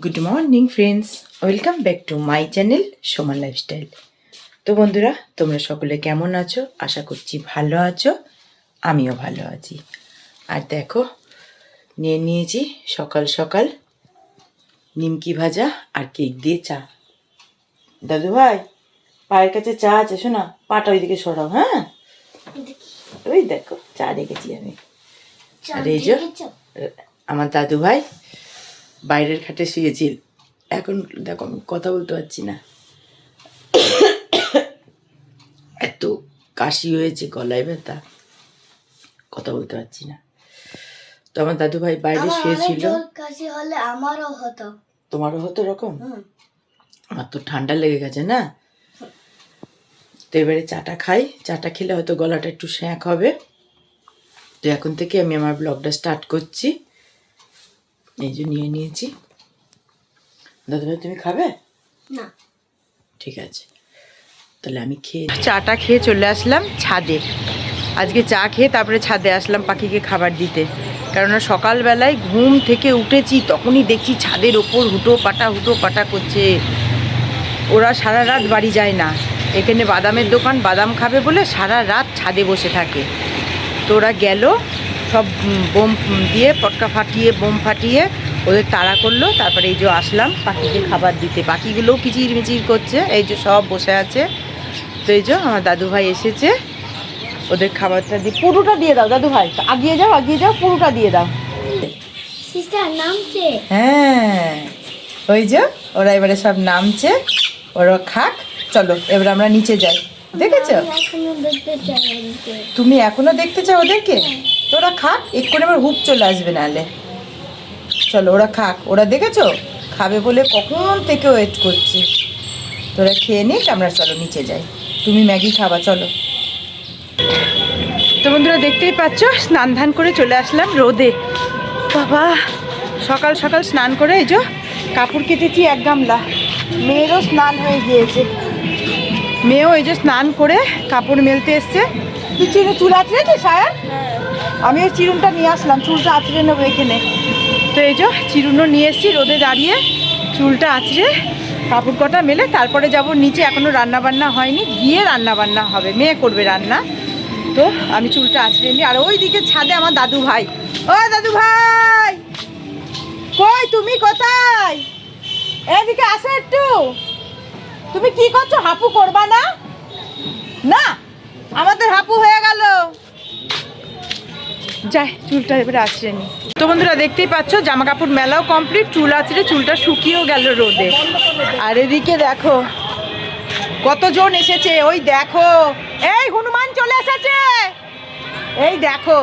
Good morning friends, welcome back to my channel সোমার lifestyle. তো বন্ধুরা, তোমরা সকলে কেমন আছো? আশা করছি ভালো আছো, আমিও ভালো আছি। আর দেখো, নিয়ে নিয়েছি সকাল সকাল নিমকি ভাজা আর কেক দিয়ে চা। দাদু ভাই, পায়ের কাছে চা আছে, শোনা, পাটা ওইদিকে সরাও। হ্যাঁ, ওই দেখো চা রেখেছি আমি। আর এই যে আমার দাদু ভাই বাইরের খাটে শুয়েছিল, এখন দেখো আমি কথা বলতে পারছি না, এত কাশি হয়েছে, গলায় ব্যথা, কথা বলতে পারছি না। তো আমার দাদু ভাই বাইরে শুয়েছিল। কাশি হলে আমারও হতো। তোমারও হতো রকম? আমার তো ঠান্ডা লেগে গেছে না। তো এবারে চাটা খাই, চাটা খেলে হয়তো গলাটা একটু শ্যাঁক হবে। তো এখন থেকে আমি আমার ব্লগটা স্টার্ট করছি। এই যে নিয়ে নিয়েছি। দাদু ভাই, তুমি খাবে না? ঠিক আছে, তাহলে আমি খেয়ে চাটা খেয়ে চলে আসলাম ছাদে। আজকে চা খেয়ে তারপরে ছাদে আসলাম পাখিকে খাবার দিতে, কেননা সকালবেলায় ঘুম থেকে উঠেছি, তখনই দেখছি ছাদের ওপর হুটো পাটা করছে। ওরা সারা রাত বাড়ি যায় না, এখানে বাদামের দোকান, বাদাম খাবে বলে সারা রাত ছাদে বসে থাকে। তো ওরা গেল, সব বোম দিয়ে পটকা ফাটিয়ে, বোম ফাটিয়ে ওদের তাড়া করলো। তারপরে এই যে আসলাম পাখিকে খাবার দিতে। পাখিগুলোও কিচির মিচির করছে, এই যে সব বসে আছে। তো এই যে আমার দাদু ভাই এসেছে, ওদের খাবারটা দিয়ে, পুরোটা দিয়ে দাও দাদু ভাই, আগিয়ে যাও পুরোটা দিয়ে দাও। সিস্টার নামছে। হ্যাঁ, ওই যে ওরা এবারে সব নামছে, ওরা খাক। চলো এবার আমরা নিচে যাই। দেখেছো? তুমি এখনো দেখতে চাও ওদেরকে? তো ওরা খাক, এক্ষুনি আবার হুপ চলে আসবে নাহলে। চলো ওরা খাক, ওরা দেখেছো খাবে বলে কখন থেকে ওয়েট করছি। তোরা খেয়ে নিক, আমরা চলো নিচে যাই। তুমি ম্যাগি খাবা, চলো। তো বন্ধুরা, দেখতেই পাচ্ছ স্নান ধান করে চলে আসলাম রোদে। বাবা, সকাল সকাল স্নান করে এই যে কাপড় কেটেছি এক গামলা। মেয়েরও স্নান হয়ে গিয়েছে, মেয়েও এই যে স্নান করে কাপড় মেলতে এসছে। তুই চুল আঁচড়েছিস সায়ন? আমি ওই চিরুনটা নিয়ে আসলাম, চুলটা আঁচড়ে নেবো এখানে। তো এই যে চিরুনও নিয়ে এসছি, রোদে দাঁড়িয়ে চুলটা আঁচড়ে কাপড় কটা মেলে তারপরে যাব নিচে। এখনও রান্নাবান্না হয়নি, গিয়ে রান্নাবান্না হবে, মেয়ে করবে রান্না। তো আমি চুলটা আঁচড়ে নিই। আর ওই দিকে ছাদে আমার দাদু ভাই। ও দাদু ভাই, কই তুমি, কোথায়? এদিকে আসো একটু। তুমি কি করছো? হাপু করবা না? না, আমাদের হাপু হয়ে গেল। যাই, চুলটা এবারে আঁচড়ে নি। তো বন্ধুরা, দেখতেই পাচ্ছ জামা কাপড় মেলাও কমপ্লিট, চুল আঁচড়ে চুলটা শুকিয়েও গেল রোদে। আর এদিকে দেখো কতজন এসেছে, ওই দেখো, এই হনুমান চলে এসেছে, এই দেখো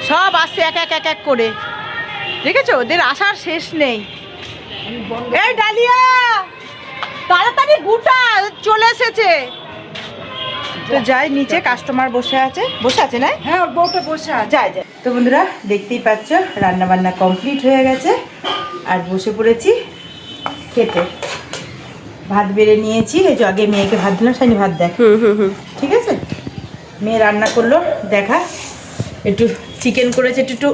সব আসছে এক এক এক করে। দেখেছো, ওদের আসার শেষ নেই। এই ডালিয়া, তাড়াতাড়ি গুটা, চলে এসেছে। তো যাই নিচে, কাস্টমার বসে আছে না? হ্যাঁ, ওর বউটা বসে আছে। যাই। তো বন্ধুরা, দেখতেই পাচ্ছ রান্না বান্না কমপ্লিট হয়ে গেছে, আর বসে পড়েছি খেতে। ভাত বেড়ে নিয়েছি, এই যে আগে মেয়েকে ভাত দিলাম, সাইনি ভাত দেখ। ঠিক আছে, মেয়ে রান্না করলো, দেখা একটু চিকেন করেছে, একটু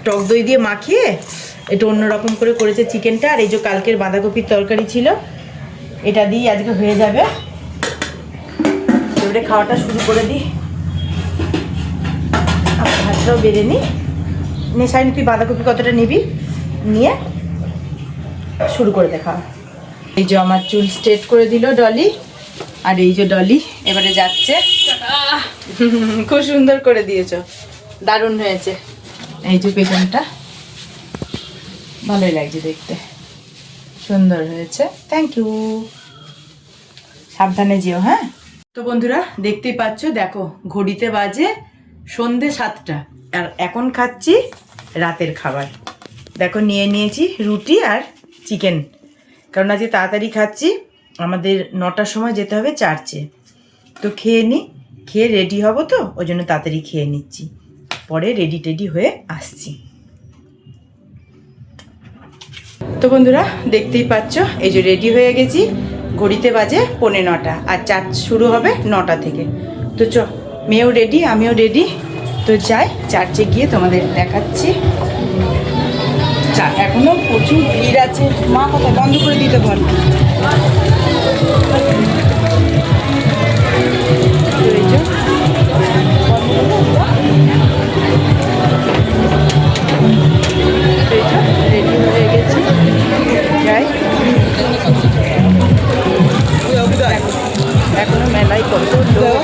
টক দই দিয়ে মাখিয়ে একটু অন্যরকম করে করেছে চিকেনটা। আর এই যে কালকের বাঁধাকপির তরকারি ছিল, এটা দিয়ে আজকে হয়ে যাবে। এবারে খাওয়াটা শুরু করে দিই। আমার ভাতটাও বেড়ে নিই। নেশাইনি, তুই বাঁধাকপি কতটা নিবি, নিয়ে শুরু করে দে খাওয়া। এই যে আমার চুল স্ট্রেট করে দিল ডলি, আর এই যে ডলি এবারে যাচ্ছে। খুব সুন্দর করে দিয়েছ, দারুণ হয়েছে। এই যে বেগুনটা ভালোই লাগছে দেখতে, সুন্দর হয়েছে, থ্যাংক ইউ। সাবধানে যেও। হ্যাঁ। তো বন্ধুরা, দেখতেই পাচ্ছ, দেখো ঘড়িতে বাজে সন্ধে 7টা, আর এখন খাচ্ছি রাতের খাবার। দেখো নিয়ে নিয়েছি রুটি আর চিকেন, কারণ আজকে তাড়াতাড়ি খাচ্ছি, আমাদের 9টার সময় যেতে হবে চার্চে। তো খেয়ে নিই, খেয়ে রেডি হব, তো ওই জন্য তাড়াতাড়ি খেয়ে নিচ্ছি, পরে রেডি টেডি হয়ে আসছি। তো বন্ধুরা, দেখতেই পাচ্ছ এই যে রেডি হয়ে গেছি, ঘড়িতে বাজে 9:45, আর চার্চ শুরু হবে 9টা থেকে। তো মেয়েও রেডি, আমিও রেডি। তো যাই, চার্চে গিয়ে তোমাদের দেখাচ্ছি। এখনো প্রচুর ভিড় আছে। মা কোথায়? বন্ধ করে দিতে বল। রেডি হয়ে গেছি, যাই। এখনো মেলায় কত লোক,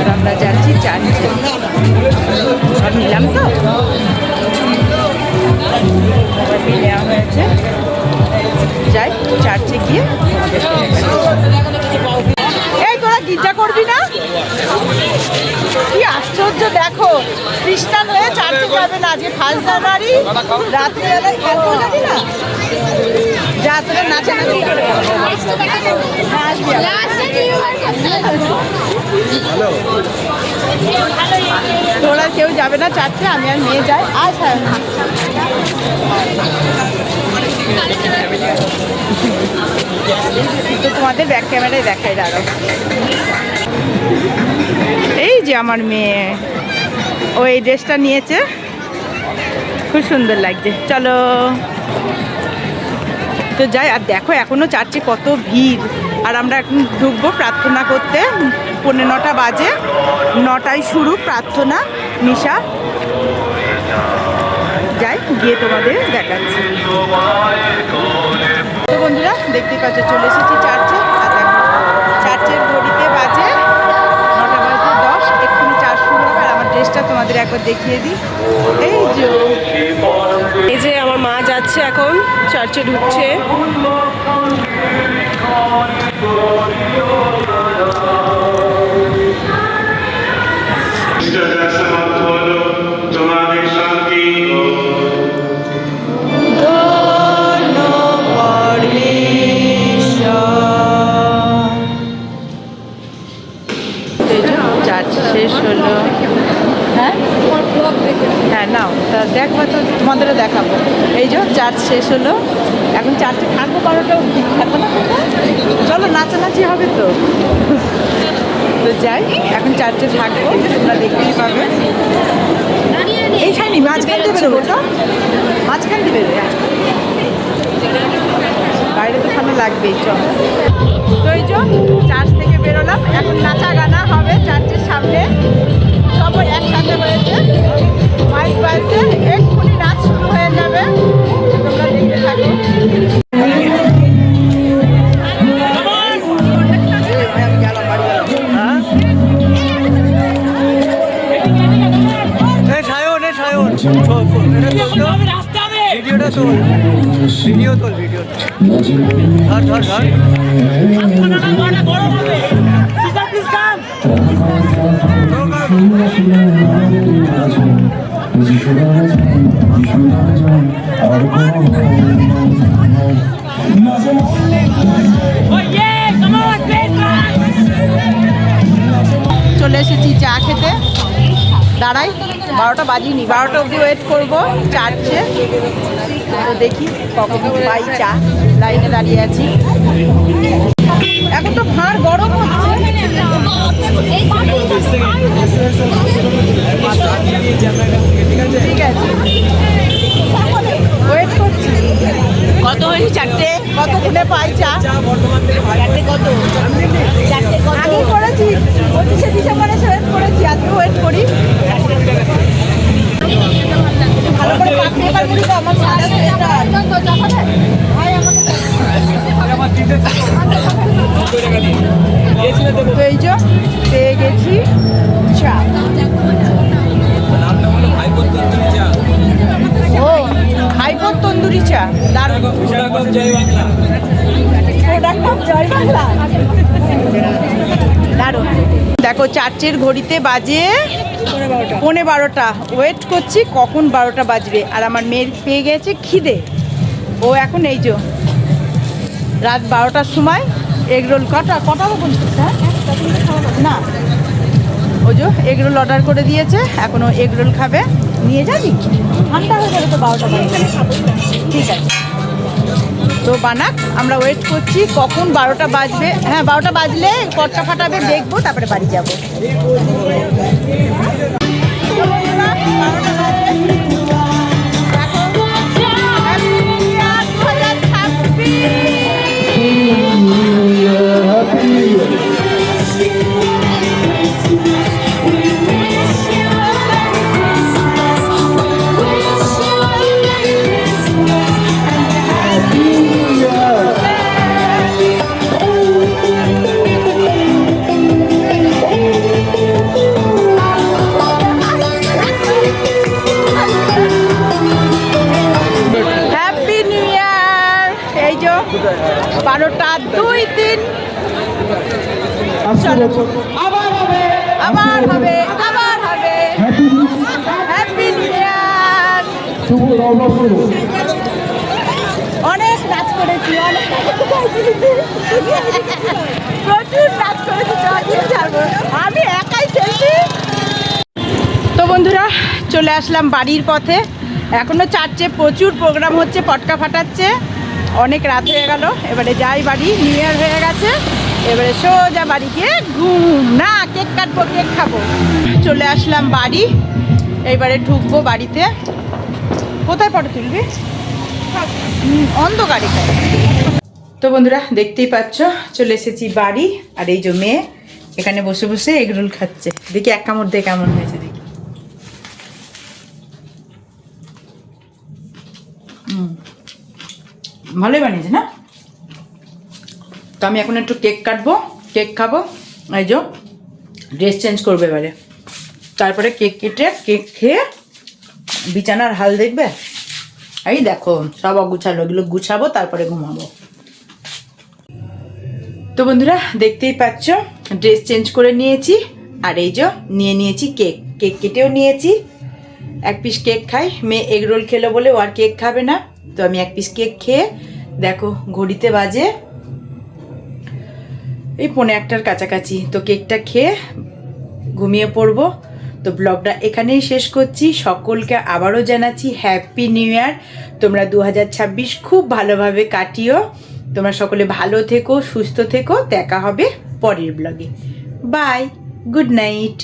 আর আমরা যাচ্ছি চার্চে। সব নিলাম তো, মোবাইল নেওয়া হয়েছে। যাই চার্চে গিয়ে। এই তোরা গির্জা করবি না? কি আশ্চর্য, দেখো খ্রিস্টান হয়ে চার্চে যাবে না। আজকে 1 জানুয়ারি রাত্রিবেলায় খেলতে যাবি না? যা তোরা নাচানাচি করে। তোরা কেউ যাবে না চার্চে, আমি আর মেয়ে যাই। আচ্ছা, তো তোমাদের ব্যাক ক্যামেরায় দেখাই দাঁড়ো। এই যে আমার মেয়ে, ও এই ড্রেসটা নিয়েছে, খুব সুন্দর লাগছে। চলো তো যাই। আর দেখো এখনো চার্চে কত ভিড়, আর আমরা এখন ঢুকবো প্রার্থনা করতে। 9:15 বাজে, 9টায় শুরু প্রার্থনা মিশা। যাই গিয়ে তোমাদের দেখাচ্ছি। তো বন্ধুরা দেখতে পাচ্ছ চলে এসেছি চার্চে। আর দেখো চার্চের ঘড়িতে বাজে 9:10, এক্ষুনি চার্চ শুরু হবে। আর আমার ড্রেসটা তোমাদের একবার দেখিয়ে দিই। এই যে আমার মা যাচ্ছে এখন, চার্চে ঢুকছে। তোমাদের শান্তি চার্চ শেষ হলো। হ্যাঁ হ্যাঁ নাও, তা দেখবো তো, তোমাদেরও দেখাবো। এই যে চার্চ শেষ হলো, এখন চার্চে থাকবো 12টা অবধি। থাকবো না? চলো নাচানাচি হবে তো। তো যাই, এখন চার্চে থাকবো, তোমরা দেখতেই পাবে। এইখানে মাঝখান দেবে তো, ওটা মাঝখান দেবে। বাইরে তো ঠান্ডা লাগবেই। চল, তো এই যে চার্চ থেকে বেরোলাম, এখন নাচা গানা হবে চার্চের সামনে। সবাই একসাথে হয়েছে, মাইক বাজছে, এক্ষুনি নাচ শুরু হয়ে যাবে। তোমরা দেখতে থাকো। ভিডিওটা তোল, ভিডিও তোল, ভিডিও ধর ধর ধর। চলে এসেছি চা খেতে। দাঁড়াই, 12টা বাজিনি, 12টা অবধি ওয়েট করবো চার্চে। তো দেখি কখন পাই চা, লাইনে দাঁড়িয়ে আছি। এখন তো ভাঁড় গরম হচ্ছে। ঠিক আছে, ওয়েট করছি। কত হয়েছে? 4টে। কতক্ষণে পাই চা? 4টে কত? 4টে কত? আগে করেছি, 25শে ডিসেম্বরে ওয়েট করেছি, আজকে ওয়েট করি। ভালো করে পাকলে এবার বলি তো, আমার সাদা সোয়েটার। তো এই যে পেয়ে গেছি চা। ও হাইপোর তন্দুরি চা, দারুণ। দারুণ। দেখো চার্চের ঘড়িতে বাজে 12:15। ওয়েট করছি কখন 12টা বাজবে। আর আমার মেয়ের পেয়ে গেছে খিদে, ও এখন এই যে রাত 12টার সময় এগরোল। কটা বলছিস? হ্যাঁ না, ওই যে এগরোল অর্ডার করে দিয়েছে, এখনও এগরোল খাবে। নিয়ে যাবি? ঠান্ডা হয়ে যাবে তো 12টা বাজবে। ঠিক আছে, তো বানাক, আমরা ওয়েট করছি কখন 12টা বাজবে। হ্যাঁ 12টা বাজলে কটকা ফাটাবে, দেখবো, তারপরে বাড়ি যাবো। 12টা 2-3 চলো আবার হবে আবার হবে হ্যাপি নিউ ইয়ার। অনেক নাচ করেছি প্রচুর নাচ করেছি, আমি একাই সেলফি। তো বন্ধুরা চলে আসলাম বাড়ির পথে, এখনো চার্চে প্রচুর প্রোগ্রাম হচ্ছে, পটকা ফাটাচ্ছে, অনেক রাত হয়ে গেল। এবারে যাই বাড়ি, নিউ ইয়ার হয়ে গেছে, এবারে সোজা বাড়ি গিয়ে ঘুম, না কেক কাটবো, কেক খাবো। চলে আসলাম বাড়ি, এইবারে ঢুকবো বাড়িতে। কোথায় ফটো তুলবি? অন্ধকারে। তো বন্ধুরা দেখতেই পাচ্ছ চলে এসেছি বাড়ি, আর এই যে মেয়ে এখানে বসে বসে এগরোল খাচ্ছে। দেখি এক কামড় দিয়ে কেমন হয়েছে দেখি। ভালোই বানিয়েছে না? তো আমি এখন একটু কেক কাটবো, কেক খাবো। এই যে ড্রেস চেঞ্জ করবে এবারে, তারপরে কেক কেটে কেক খেয়ে বিছানার হাল দেখবে। এই দেখো সব অগুছালো, এগুলো গুছাবো তারপরে ঘুমাবো। তো বন্ধুরা দেখতেই পাচ্ছ ড্রেস চেঞ্জ করে নিয়েছি, আর এই যে নিয়ে নিয়েছি কেক, কেক কেটেও নিয়েছি। এক পিস কেক খাই, মেয়ে এগ রোল খেলো বলে ও আর কেক খাবে না, তো আমি এক পিস কেক খেয়ে দেখো ঘড়িতে বাজে এই 1:45 কাছাকাছি। তো কেকটা খেয়ে ঘুমিয়ে পড়বো। তো ব্লগটা এখানেই শেষ করছি। সকলকে আবারও জানাচ্ছি হ্যাপি নিউ ইয়ার। তোমরা 2026 খুব ভালোভাবে কাটিও। তোমরা সকলে ভালো থেকো, সুস্থ থেকো। দেখা হবে পরের ব্লগে। Bye, good night.